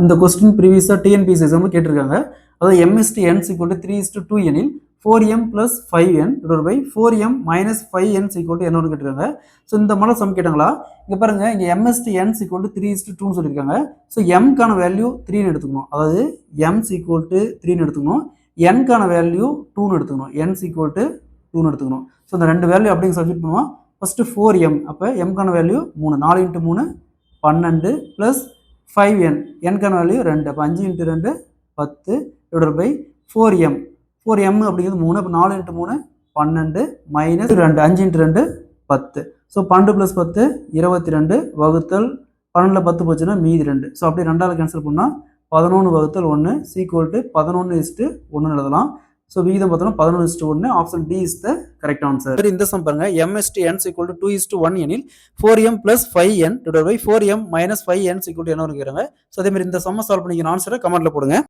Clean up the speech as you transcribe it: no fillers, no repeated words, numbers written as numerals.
இந்த கொஸ்டின் ப்ரீவியஸாக TNPSC example கேட்டிருக்காங்க. அதாவது m/n = 3:2 எனில் 4m + 5n / 4m - 5n = என்ன கேட்டிருக்காங்க. ஸோ இந்த மாதிரி சம் கேட்டாங்களா? இங்கே பாருங்க, இங்கே m/n = 3:2 சொல்லியிருக்காங்க. ஸோ m-க்கான வேல்யூ 3ன்னு எடுத்துக்கணும். அதாவது m = 3ன்னு எடுத்துக்கணும். n-க்கான வேல்யூ 2ன்னு எடுத்துக்கணும். n = 2ன்னு எடுத்துக்கணும். ஸோ இந்த ரெண்டு வேல்யூ அப்படிங்க சப்ஸ்டிட் பண்ணுவோம். ஃபர்ஸ்ட் 4m, அப்போ m-க்கான வேல்யூ 3, 4 × 3 12 ப்ளஸ் 5n, n-க்கான வேல்யூ 2, அப்போ 5 × 2 10 / 4m. 4m அப்படிங்கிறது 3, அப்போ 4 × 3 12 மைனஸ் 2, 5 × 2 10. ஸோ 12 + 10 22 வகுத்தல் 12ல் 10 போச்சுன்னா மீதி 2. ஸோ அப்படியே 2ஆல் கேன்சல் பண்ணால் 11/1 = 11:1 எழுதலாம். ஸோ விகிதம் பார்த்தோம்னா 11:1. Option D is the correct answer. இந்த சம் பாருங்க, m/n = 2:1 எனில் 4m + 5n / 4m - 5n = என்ன கேட்குறாங்க. ஸோ அதே மாதிரி இந்த சம்ம சால்வ் பண்ணிக்கிற ஆன்சரை கமெண்ட்ல போடுங்க.